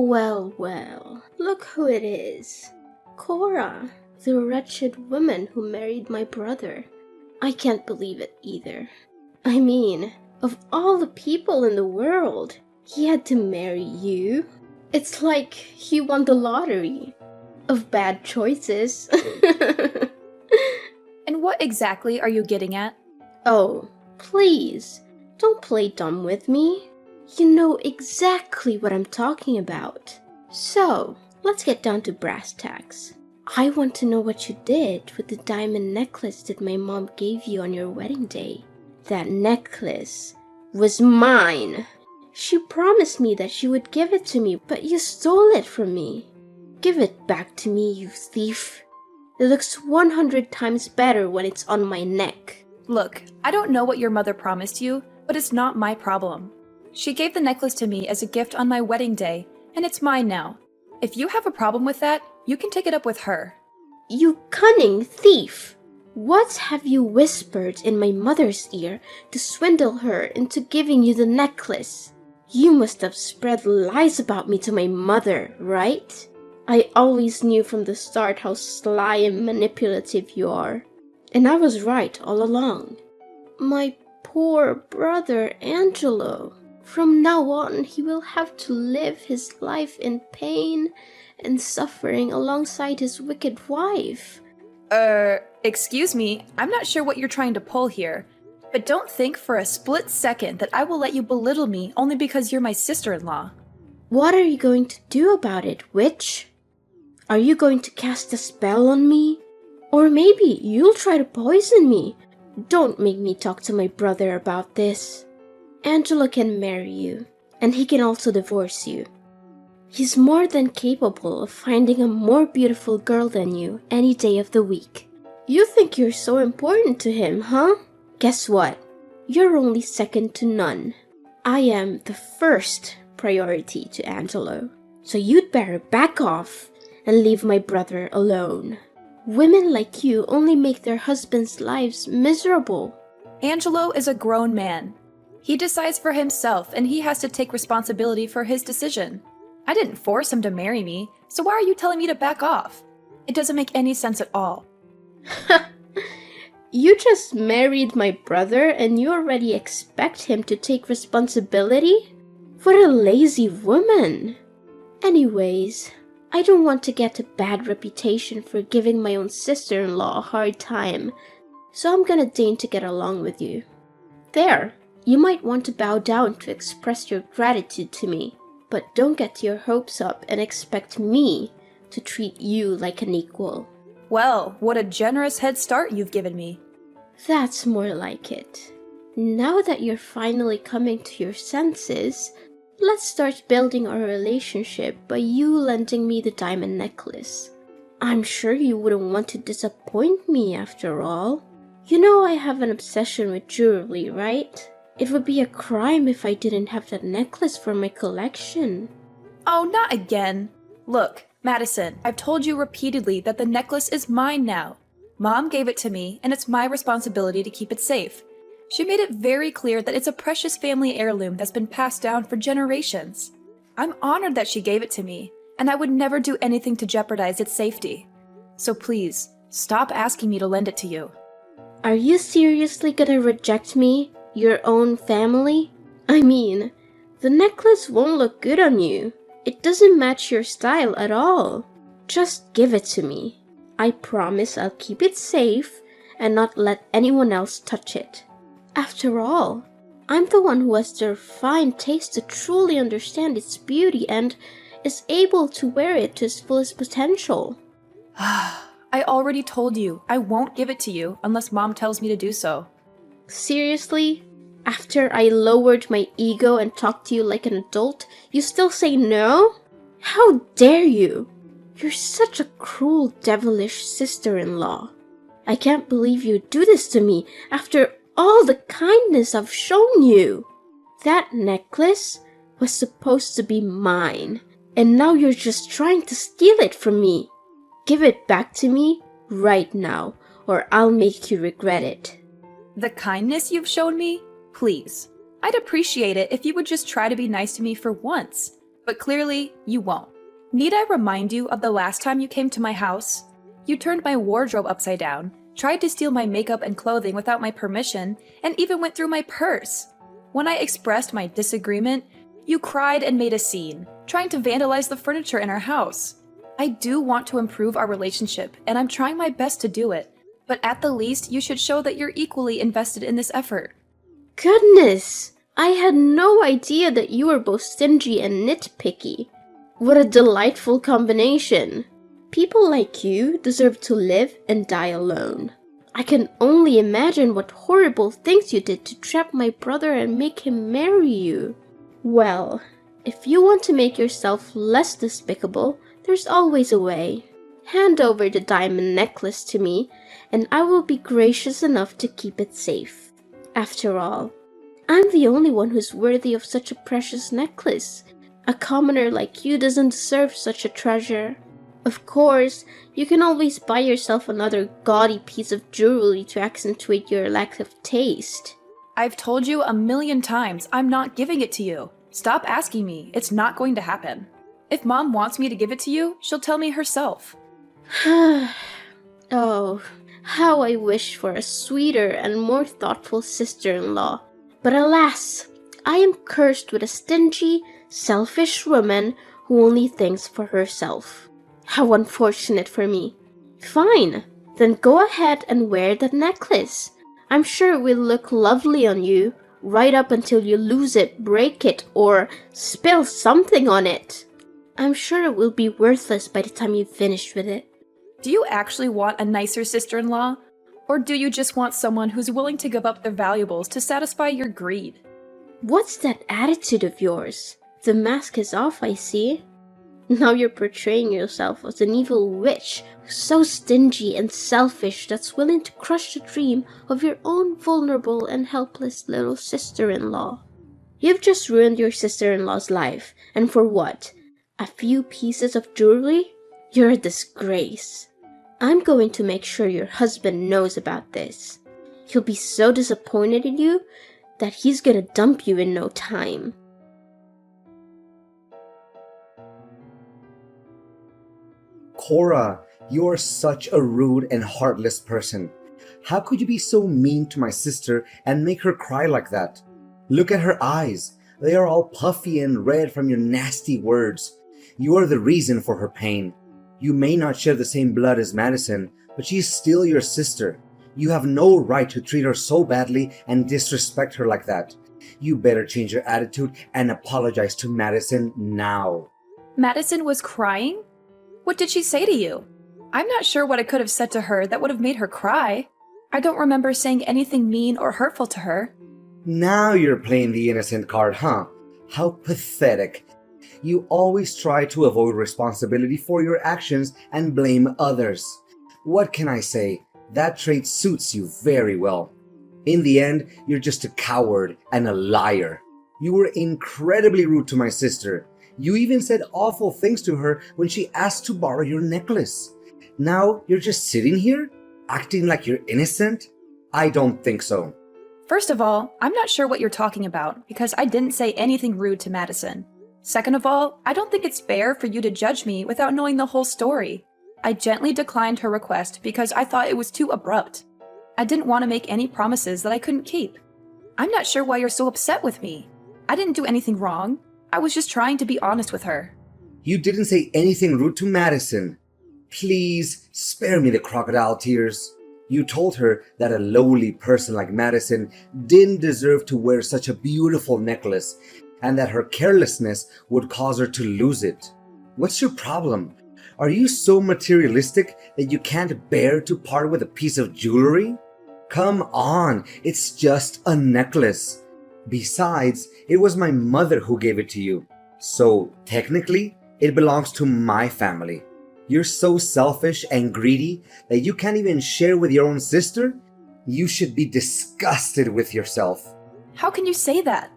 Well, well, look who it is. Cora, the wretched woman who married my brother. I can't believe it either. I mean, of all the people in the world, he had to marry you. It's like he won the lottery of bad choices. And what exactly are you getting at? Oh, please, don't play dumb with me. You know exactly what I'm talking about. So, let's get down to brass tacks. I want to know what you did with the diamond necklace that my mom gave you on your wedding day. That necklace was mine. She promised me that she would give it to me, but you stole it from me. Give it back to me, you thief. It looks 100 times better when it's on my neck. Look, I don't know what your mother promised you, but it's not my problem. She gave the necklace to me as a gift on my wedding day, and it's mine now. If you have a problem with that, you can take it up with her. You cunning thief! What have you whispered in my mother's ear to swindle her into giving you the necklace? You must have spread lies about me to my mother, right? I always knew from the start how sly and manipulative you are. And I was right all along. My poor brother Angelo. From now on, he will have to live his life in pain and suffering alongside his wicked wife. Excuse me, I'm not sure what you're trying to pull here, but don't think for a split second that I will let you belittle me only because you're my sister-in-law. What are you going to do about it, witch? Are you going to cast a spell on me? Or maybe you'll try to poison me. Don't make me talk to my brother about this. Angelo can marry you, and he can also divorce you. He's more than capable of finding a more beautiful girl than you any day of the week. You think you're so important to him, huh? Guess what? You're only second to none. I am the first priority to Angelo, so you'd better back off and leave my brother alone. Women like you only make their husbands' lives miserable. Angelo is a grown man. He decides for himself, and he has to take responsibility for his decision. I didn't force him to marry me, so why are you telling me to back off? It doesn't make any sense at all. You just married my brother and you already expect him to take responsibility? What a lazy woman! Anyways, I don't want to get a bad reputation for giving my own sister-in-law a hard time, so I'm gonna deign to get along with you. There, you might want to bow down to express your gratitude to me, but don't get your hopes up and expect me to treat you like an equal. Well, what a generous head start you've given me. That's more like it. Now that you're finally coming to your senses, let's start building our relationship by you lending me the diamond necklace. I'm sure you wouldn't want to disappoint me after all. You know I have an obsession with jewelry, right? It would be a crime if I didn't have that necklace for my collection. Oh, not again. Look, Madison, I've told you repeatedly that the necklace is mine now. Mom gave it to me, and it's my responsibility to keep it safe. She made it very clear that it's a precious family heirloom that's been passed down for generations. I'm honored that she gave it to me, and I would never do anything to jeopardize its safety. So please, stop asking me to lend it to you. Are you seriously gonna reject me, your own family? I mean, the necklace won't look good on you. It doesn't match your style at all. Just give it to me. I promise I'll keep it safe and not let anyone else touch it. After all, I'm the one who has the refined taste to truly understand its beauty and is able to wear it to its fullest potential. I already told you I won't give it to you unless Mom tells me to do so. Seriously? After I lowered my ego and talked to you like an adult, you still say no? How dare you? You're such a cruel, devilish sister-in-law. I can't believe you do this to me after all the kindness I've shown you. That necklace was supposed to be mine, and now you're just trying to steal it from me. Give it back to me right now, or I'll make you regret it. The kindness you've shown me? Please. I'd appreciate it if you would just try to be nice to me for once. but clearly you won't. Need I remind you of the last time you came to my house? You turned my wardrobe upside down, tried to steal my makeup and clothing without my permission, and even went through my purse. When I expressed my disagreement, you cried and made a scene, trying to vandalize the furniture in our house. I do want to improve our relationship, and I'm trying my best to do it, but at the least, you should show that you're equally invested in this effort. Goodness! I had no idea that you were both stingy and nitpicky. What a delightful combination. People like you deserve to live and die alone. I can only imagine what horrible things you did to trap my brother and make him marry you. Well, if you want to make yourself less despicable, there's always a way. Hand over the diamond necklace to me, and I will be gracious enough to keep it safe. After all, I'm the only one who's worthy of such a precious necklace. A commoner like you doesn't deserve such a treasure. Of course, you can always buy yourself another gaudy piece of jewelry to accentuate your lack of taste. I've told you 1,000,000 times I'm not giving it to you. Stop asking me. It's not going to happen. If Mom wants me to give it to you, she'll tell me herself. Oh, how I wish for a sweeter and more thoughtful sister-in-law. But alas, I am cursed with a stingy, selfish woman who only thinks for herself. How unfortunate for me. Fine, then go ahead and wear that necklace. I'm sure it will look lovely on you, right up until you lose it, break it, or spill something on it. I'm sure it will be worthless by the time you've finished with it. Do you actually want a nicer sister-in-law? Or do you just want someone who's willing to give up their valuables to satisfy your greed? What's that attitude of yours? The mask is off, I see. Now you're portraying yourself as an evil witch who's so stingy and selfish that's willing to crush the dream of your own vulnerable and helpless little sister-in-law. You've just ruined your sister-in-law's life, and for what? A few pieces of jewelry? You're a disgrace. I'm going to make sure your husband knows about this. He'll be so disappointed in you that he's gonna dump you in no time. Cora, you are such a rude and heartless person. How could you be so mean to my sister and make her cry like that? Look at her eyes. They are all puffy and red from your nasty words. You are the reason for her pain. You may not share the same blood as Madison, but she is still your sister. You have no right to treat her so badly and disrespect her like that. You better change your attitude and apologize to Madison now. Madison was crying? What did she say to you? I'm not sure what I could have said to her that would have made her cry. I don't remember saying anything mean or hurtful to her. Now you're playing the innocent card, huh? How pathetic. You always try to avoid responsibility for your actions and blame others. What can I say? That trait suits you very well. In the end, you're just a coward and a liar. You were incredibly rude to my sister. You even said awful things to her when she asked to borrow your necklace. Now you're just sitting here, acting like you're innocent? I don't think so. First of all, I'm not sure what you're talking about because I didn't say anything rude to Madison. Second of all, I don't think it's fair for you to judge me without knowing the whole story. I gently declined her request because I thought it was too abrupt. I didn't want to make any promises that I couldn't keep. I'm not sure why you're so upset with me. I didn't do anything wrong. I was just trying to be honest with her. You didn't say anything rude to Madison. Please spare me the crocodile tears. You told her that a lowly person like Madison didn't deserve to wear such a beautiful necklace and that her carelessness would cause her to lose it. What's your problem? Are you so materialistic that you can't bear to part with a piece of jewelry? Come on, it's just a necklace. Besides, it was my mother who gave it to you. So, technically, it belongs to my family. You're so selfish and greedy that you can't even share with your own sister? You should be disgusted with yourself. How can you say that?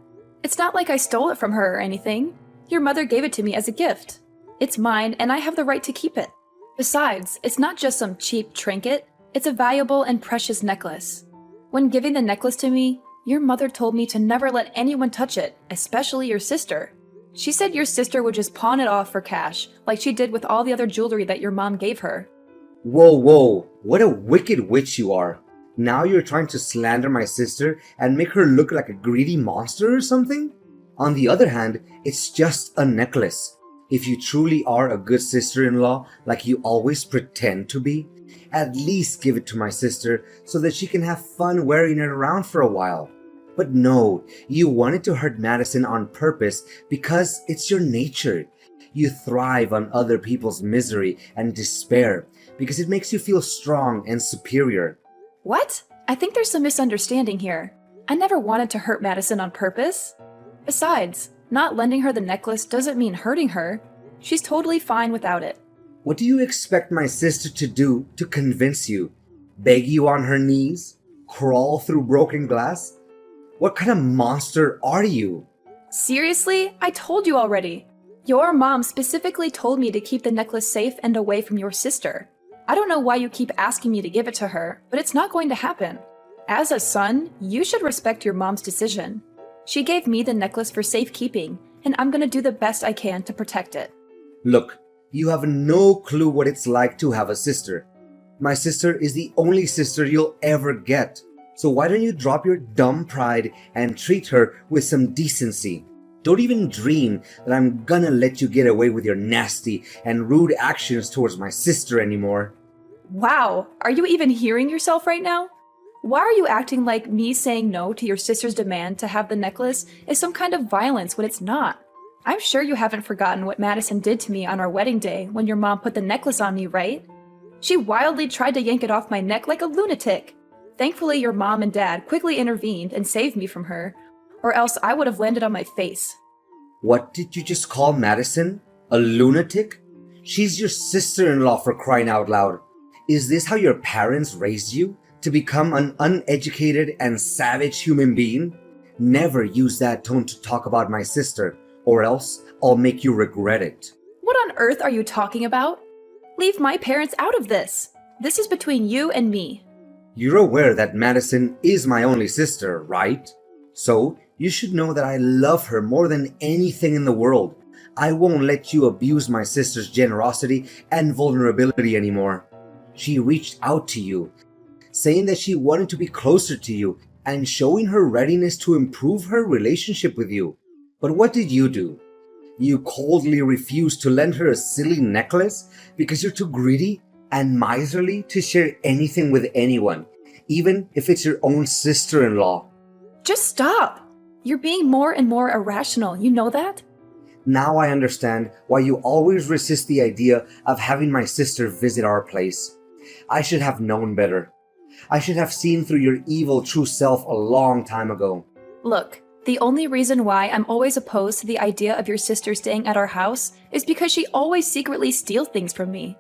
It's not like I stole it from her or anything. Your mother gave it to me as a gift. It's mine and I have the right to keep it. Besides, it's not just some cheap trinket. It's a valuable and precious necklace. When giving the necklace to me, your mother told me to never let anyone touch it, especially your sister. She said your sister would just pawn it off for cash, like she did with all the other jewelry that your mom gave her. Whoa, whoa, what a wicked witch you are. Now you're trying to slander my sister and make her look like a greedy monster or something? On the other hand, it's just a necklace. If you truly are a good sister-in-law, like you always pretend to be, at least give it to my sister so that she can have fun wearing it around for a while. But no, you wanted to hurt Madison on purpose because it's your nature. You thrive on other people's misery and despair because it makes you feel strong and superior. What? I think there's some misunderstanding here. I never wanted to hurt Madison on purpose. Besides, not lending her the necklace doesn't mean hurting her. She's totally fine without it. What do you expect my sister to do to convince you? Beg you on her knees? Crawl through broken glass? What kind of monster are you? Seriously? I told you already. Your mom specifically told me to keep the necklace safe and away from your sister. I don't know why you keep asking me to give it to her, but it's not going to happen. As a son, you should respect your mom's decision. She gave me the necklace for safekeeping, and I'm gonna do the best I can to protect it. Look, you have no clue what it's like to have a sister. My sister is the only sister you'll ever get. So why don't you drop your dumb pride and treat her with some decency? Don't even dream that I'm gonna let you get away with your nasty and rude actions towards my sister anymore. Wow, are you even hearing yourself right now? Why are you acting like me saying no to your sister's demand to have the necklace is some kind of violence when it's not? I'm sure you haven't forgotten what Madison did to me on our wedding day when your mom put the necklace on me, right? She wildly tried to yank it off my neck like a lunatic. Thankfully, your mom and dad quickly intervened and saved me from her, or else I would have landed on my face. What did you just call Madison? A lunatic? She's your sister-in-law, for crying out loud. Is this how your parents raised you? To become an uneducated and savage human being? Never use that tone to talk about my sister, or else I'll make you regret it. What on earth are you talking about? Leave my parents out of this. This is between you and me. You're aware that Madison is my only sister, right? So, you should know that I love her more than anything in the world. I won't let you abuse my sister's generosity and vulnerability anymore. She reached out to you, saying that she wanted to be closer to you and showing her readiness to improve her relationship with you. But what did you do? You coldly refused to lend her a silly necklace because you're too greedy and miserly to share anything with anyone, even if it's your own sister-in-law. Just stop! You're being more and more irrational, you know that? Now I understand why you always resist the idea of having my sister visit our place. I should have known better. I should have seen through your evil true self a long time ago. Look, the only reason why I'm always opposed to the idea of your sister staying at our house is because she always secretly steals things from me.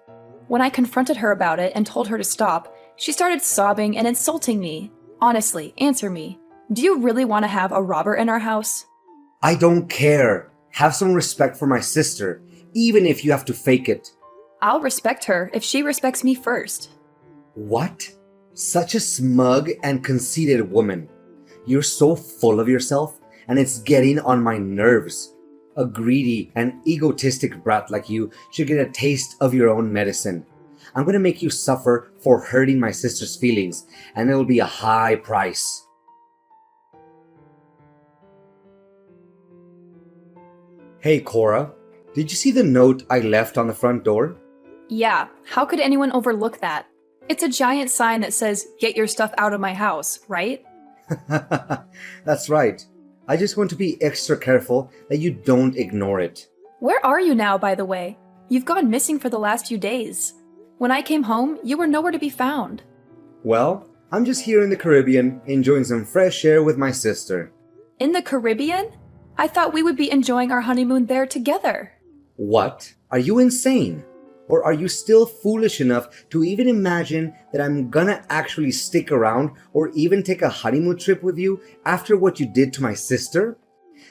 When I confronted her about it and told her to stop, she started sobbing and insulting me. Honestly, answer me. Do you really want to have a robber in our house? I don't care. Have some respect for my sister, even if you have to fake it. I'll respect her if she respects me first. What? Such a smug and conceited woman. You're so full of yourself, and it's getting on my nerves. A greedy and egotistic brat like you should get a taste of your own medicine. I'm gonna make you suffer for hurting my sister's feelings, and it'll be a high price. Hey Cora, did you see the note I left on the front door? Yeah, how could anyone overlook that? It's a giant sign that says, "Get your stuff out of my house," right? That's right. I just want to be extra careful that you don't ignore it. Where are you now, by the way? You've gone missing for the last few days. When I came home, you were nowhere to be found. Well, I'm just here in the Caribbean, enjoying some fresh air with my sister. In the Caribbean? I thought we would be enjoying our honeymoon there together. What? Are you insane? Or are you still foolish enough to even imagine that I'm gonna actually stick around or even take a honeymoon trip with you after what you did to my sister?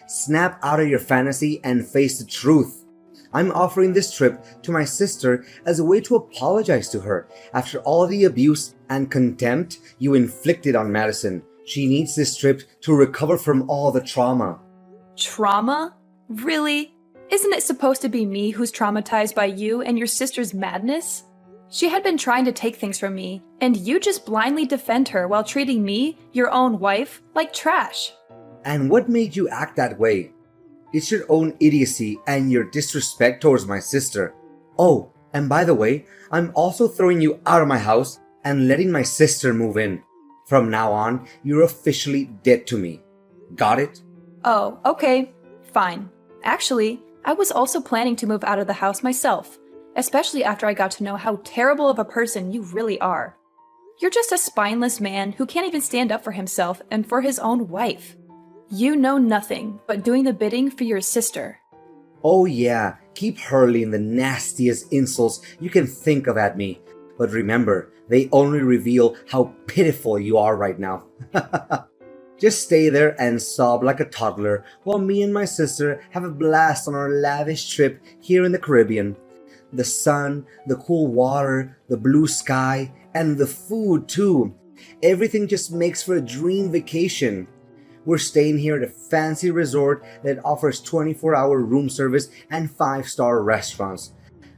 Snap out of your fantasy and face the truth. I'm offering this trip to my sister as a way to apologize to her after all the abuse and contempt you inflicted on Madison. She needs this trip to recover from all the trauma. Trauma? Really? Isn't it supposed to be me who's traumatized by you and your sister's madness? She had been trying to take things from me, and you just blindly defend her while treating me, your own wife, like trash. And what made you act that way? It's your own idiocy and your disrespect towards my sister. Oh, and by the way, I'm also throwing you out of my house and letting my sister move in. From now on, you're officially dead to me. Got it? Oh, okay. Fine. Actually, I was also planning to move out of the house myself, especially after I got to know how terrible of a person you really are. You're just a spineless man who can't even stand up for himself and for his own wife. You know nothing but doing the bidding for your sister. Oh yeah, keep hurling the nastiest insults you can think of at me. But remember, they only reveal how pitiful you are right now. Just stay there and sob like a toddler while me and my sister have a blast on our lavish trip here in the Caribbean. The sun, the cool water, the blue sky, and the food too. Everything just makes for a dream vacation. We're staying here at a fancy resort that offers 24-hour room service and 5-star restaurants.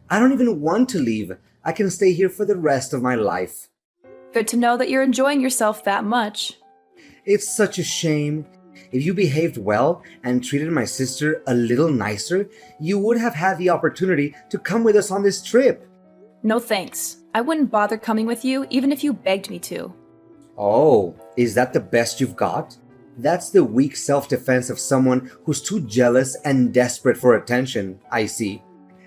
I don't even want to leave. I can stay here for the rest of my life. Good to know that you're enjoying yourself that much. It's such a shame. If you behaved well and treated my sister a little nicer, you would have had the opportunity to come with us on this trip. No thanks. I wouldn't bother coming with you even if you begged me to. Oh, is that the best you've got? That's the weak self-defense of someone who's too jealous and desperate for attention, I see.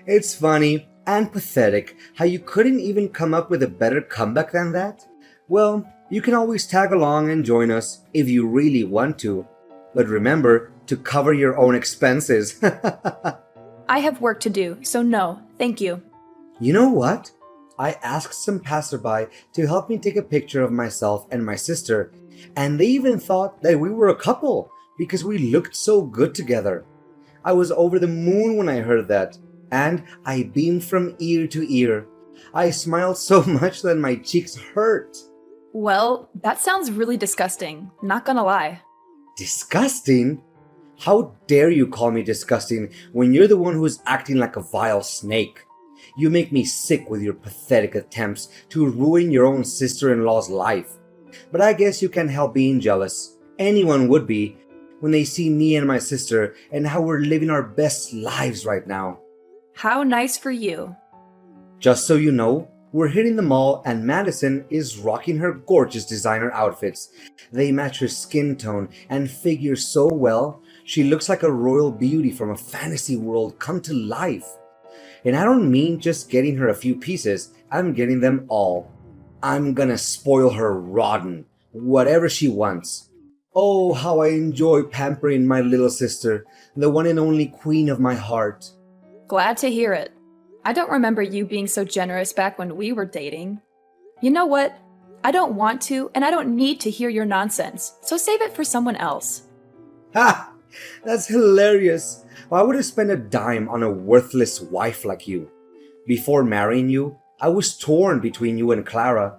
It's funny and pathetic how you couldn't even come up with a better comeback than that. Well, you can always tag along and join us if you really want to. But remember to cover your own expenses. I have work to do, so no, thank you. You know what? I asked some passerby to help me take a picture of myself and my sister, and they even thought that we were a couple because we looked so good together. I was over the moon when I heard that, and I beamed from ear to ear. I smiled so much that my cheeks hurt. Well, that sounds really disgusting, not gonna lie. Disgusting? How dare you call me disgusting when you're the one who's acting like a vile snake? You make me sick with your pathetic attempts to ruin your own sister-in-law's life. But I guess you can't help being jealous. Anyone would be when they see me and my sister and how we're living our best lives right now. How nice for you. Just so you know, we're hitting the mall and Madison is rocking her gorgeous designer outfits. They match her skin tone and figure so well, she looks like a royal beauty from a fantasy world come to life. And I don't mean just getting her a few pieces, I'm getting them all. I'm gonna spoil her rotten, whatever she wants. Oh, how I enjoy pampering my little sister, the one and only queen of my heart. Glad to hear it. I don't remember you being so generous back when we were dating. You know what? I don't want to, and I don't need to hear your nonsense, so save it for someone else. Ha! That's hilarious. Why would I spend a dime on a worthless wife like you? Before marrying you, I was torn between you and Clara,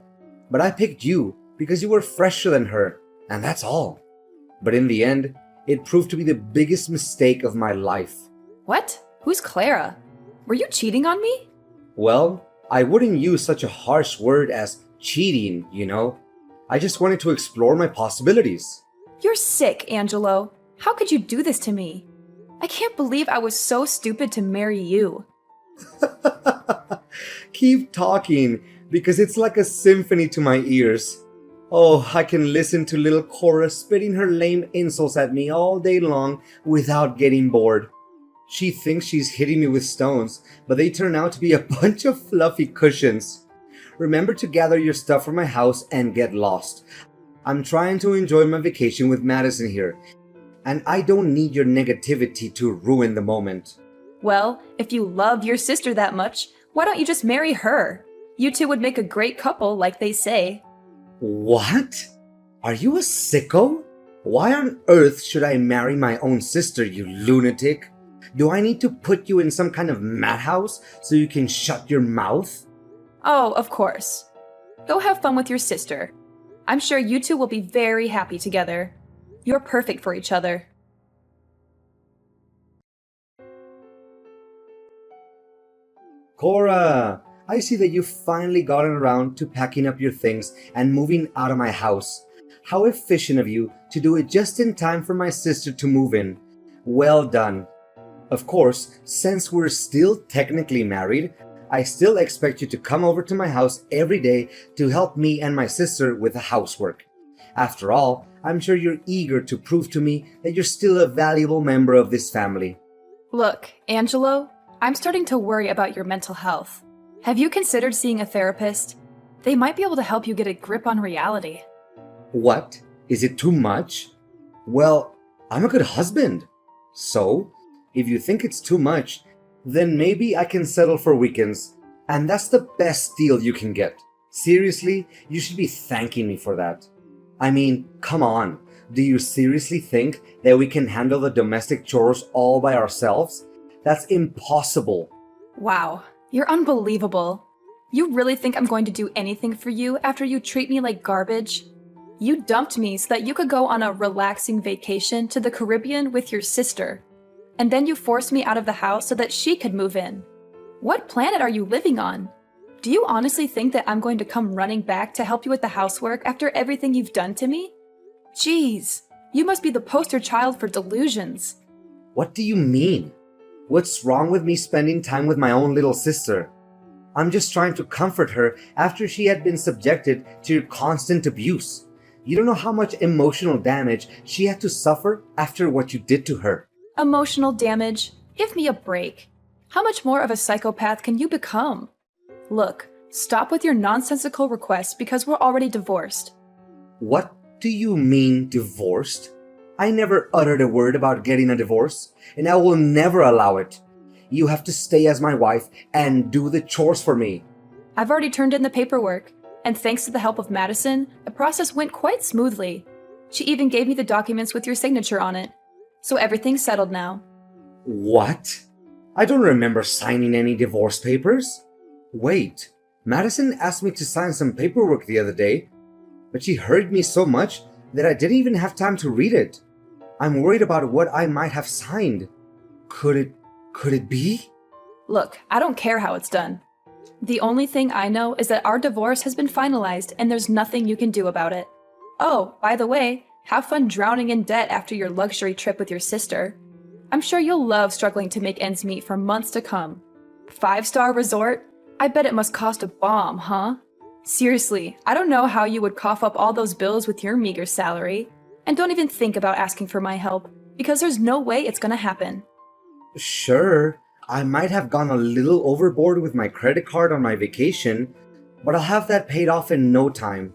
but I picked you because you were fresher than her, and that's all. But in the end, it proved to be the biggest mistake of my life. What? Who's Clara? Were you cheating on me? Well, I wouldn't use such a harsh word as cheating, you know. I just wanted to explore my possibilities. You're sick, Angelo. How could you do this to me? I can't believe I was so stupid to marry you. Keep talking, because it's like a symphony to my ears. Oh, I can listen to little Cora spitting her lame insults at me all day long without getting bored. She thinks she's hitting me with stones, but they turn out to be a bunch of fluffy cushions. Remember to gather your stuff from my house and get lost. I'm trying to enjoy my vacation with Madison here, and I don't need your negativity to ruin the moment. Well, if you love your sister that much, why don't you just marry her? You two would make a great couple, like they say. What? Are you a sicko? Why on earth should I marry my own sister, you lunatic? Do I need to put you in some kind of madhouse so you can shut your mouth? Oh, of course. Go have fun with your sister. I'm sure you two will be very happy together. You're perfect for each other. Cora, I see that you've finally gotten around to packing up your things and moving out of my house. How efficient of you to do it just in time for my sister to move in. Well done. Of course, since we're still technically married, I still expect you to come over to my house every day to help me and my sister with the housework. After all, I'm sure you're eager to prove to me that you're still a valuable member of this family. Look, Angelo, I'm starting to worry about your mental health. Have you considered seeing a therapist? They might be able to help you get a grip on reality. What? Is it too much? Well, I'm a good husband. So, if you think it's too much, then maybe I can settle for weekends. And that's the best deal you can get. Seriously, you should be thanking me for that. I mean, come on. Do you seriously think that we can handle the domestic chores all by ourselves? That's impossible. Wow, you're unbelievable. You really think I'm going to do anything for you after you treat me like garbage? You dumped me so that you could go on a relaxing vacation to the Caribbean with your sister. And then you forced me out of the house so that she could move in. What planet are you living on? Do you honestly think that I'm going to come running back to help you with the housework after everything you've done to me? Jeez, you must be the poster child for delusions. What do you mean? What's wrong with me spending time with my own little sister? I'm just trying to comfort her after she had been subjected to your constant abuse. You don't know how much emotional damage she had to suffer after what you did to her. Emotional damage? Give me a break. How much more of a psychopath can you become? Look, stop with your nonsensical requests because we're already divorced. What do you mean divorced? I never uttered a word about getting a divorce, and I will never allow it. You have to stay as my wife and do the chores for me. I've already turned in the paperwork, and thanks to the help of Madison, the process went quite smoothly. She even gave me the documents with your signature on it. So everything's settled now. What? I don't remember signing any divorce papers. Wait, Madison asked me to sign some paperwork the other day, but she hurried me so much that I didn't even have time to read it. I'm worried about what I might have signed. Could it be? Look, I don't care how it's done. The only thing I know is that our divorce has been finalized and there's nothing you can do about it. Oh, by the way, have fun drowning in debt after your luxury trip with your sister. I'm sure you'll love struggling to make ends meet for months to come. 5-star resort? I bet it must cost a bomb, huh? Seriously, I don't know how you would cough up all those bills with your meager salary. And don't even think about asking for my help, because there's no way it's gonna happen. Sure, I might have gone a little overboard with my credit card on my vacation, but I'll have that paid off in no time.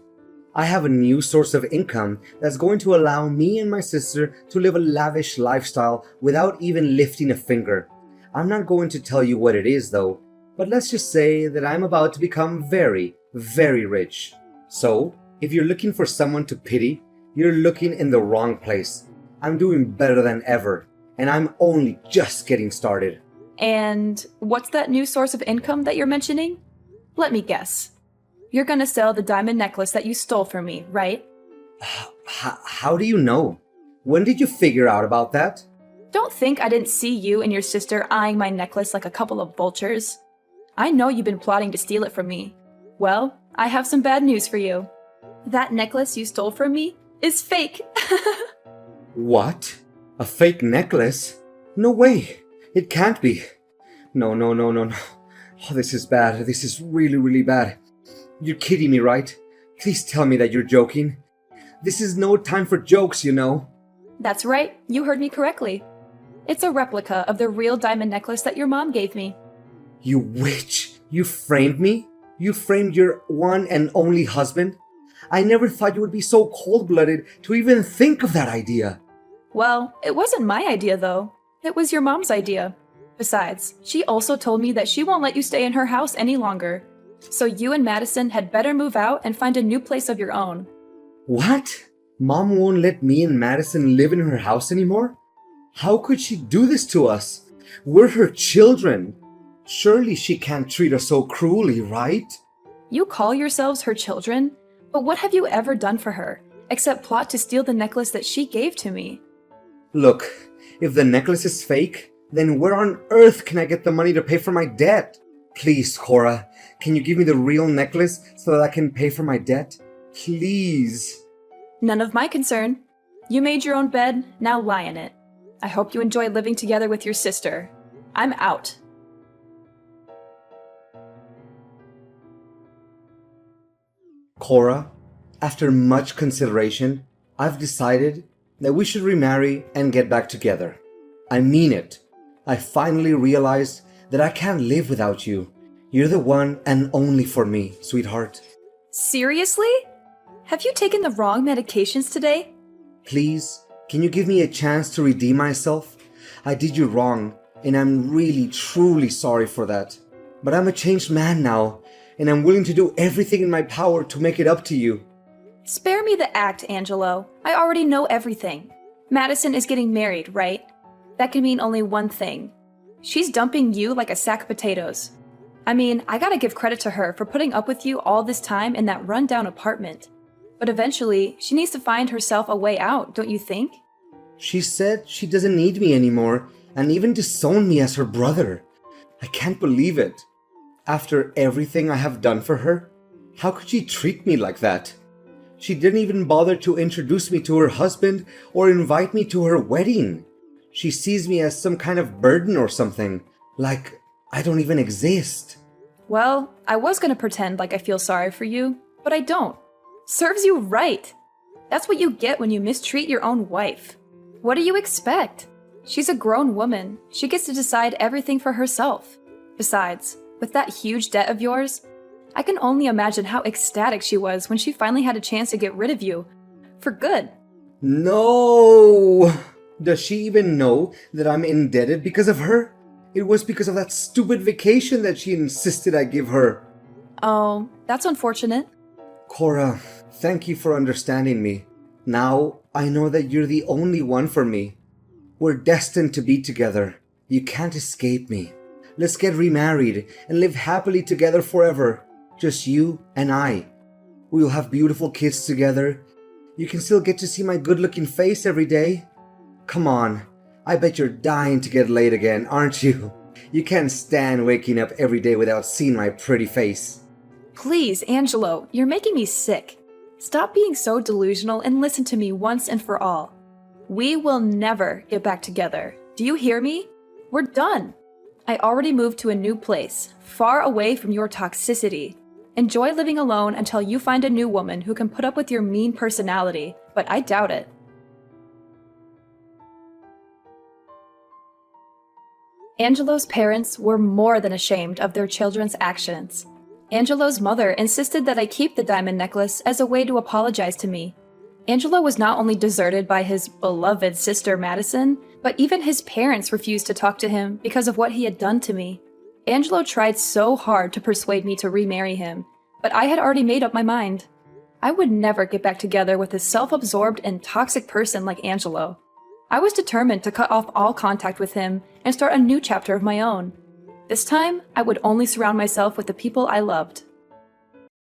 I have a new source of income that's going to allow me and my sister to live a lavish lifestyle without even lifting a finger. I'm not going to tell you what it is though, but let's just say that I'm about to become very, very rich. So, if you're looking for someone to pity, you're looking in the wrong place. I'm doing better than ever, and I'm only just getting started. And what's that new source of income that you're mentioning? Let me guess. You're gonna sell the diamond necklace that you stole from me, right? How do you know? When did you figure out about that? Don't think I didn't see you and your sister eyeing my necklace like a couple of vultures. I know you've been plotting to steal it from me. Well, I have some bad news for you. That necklace you stole from me is fake. What? A fake necklace? No way. It can't be. No. Oh, this is bad. This is really, really bad. You're kidding me, right? Please tell me that you're joking. This is no time for jokes, you know. That's right, you heard me correctly. It's a replica of the real diamond necklace that your mom gave me. You witch! You framed me? You framed your one and only husband? I never thought you would be so cold-blooded to even think of that idea. Well, it wasn't my idea though. It was your mom's idea. Besides, she also told me that she won't let you stay in her house any longer. So you and Madison had better move out and find a new place of your own. What? Mom won't let me and Madison live in her house anymore? How could she do this to us? We're her children. Surely she can't treat us so cruelly, right? You call yourselves her children? But what have you ever done for her, except plot to steal the necklace that she gave to me? Look, if the necklace is fake, then where on earth can I get the money to pay for my debt? Please, Cora, can you give me the real necklace so that I can pay for my debt? Please. None of my concern. You made your own bed, now lie in it. I hope you enjoy living together with your sister. I'm out. Cora, after much consideration, I've decided that we should remarry and get back together. I mean it. I finally realized that I can't live without you. You're the one and only for me, sweetheart. Seriously? Have you taken the wrong medications today? Please, can you give me a chance to redeem myself? I did you wrong, and I'm really, truly sorry for that. But I'm a changed man now, and I'm willing to do everything in my power to make it up to you. Spare me the act, Angelo. I already know everything. Madison is getting married, right? That can mean only one thing. She's dumping you like a sack of potatoes. I mean, I gotta give credit to her for putting up with you all this time in that rundown apartment. But eventually, she needs to find herself a way out, don't you think? She said she doesn't need me anymore, and even disowned me as her brother. I can't believe it. After everything I have done for her, how could she treat me like that? She didn't even bother to introduce me to her husband or invite me to her wedding. She sees me as some kind of burden or something, like I don't even exist. Well, I was gonna pretend like I feel sorry for you, but I don't. Serves you right. That's what you get when you mistreat your own wife. What do you expect? She's a grown woman. She gets to decide everything for herself. Besides, with that huge debt of yours, I can only imagine how ecstatic she was when she finally had a chance to get rid of you. For good. No! Does she even know that I'm indebted because of her? It was because of that stupid vacation that she insisted I give her. Oh, that's unfortunate. Cora, thank you for understanding me. Now I know that you're the only one for me. We're destined to be together. You can't escape me. Let's get remarried and live happily together forever. Just you and I. We'll have beautiful kids together. You can still get to see my good-looking face every day. Come on, I bet you're dying to get laid again, aren't you? You can't stand waking up every day without seeing my pretty face. Please, Angelo, you're making me sick. Stop being so delusional and listen to me once and for all. We will never get back together. Do you hear me? We're done. I already moved to a new place, far away from your toxicity. Enjoy living alone until you find a new woman who can put up with your mean personality, but I doubt it. Angelo's parents were more than ashamed of their children's actions. Angelo's mother insisted that I keep the diamond necklace as a way to apologize to me. Angelo was not only deserted by his beloved sister Madison, but even his parents refused to talk to him because of what he had done to me. Angelo tried so hard to persuade me to remarry him, but I had already made up my mind. I would never get back together with a self-absorbed and toxic person like Angelo. I was determined to cut off all contact with him and start a new chapter of my own. This time, I would only surround myself with the people I loved.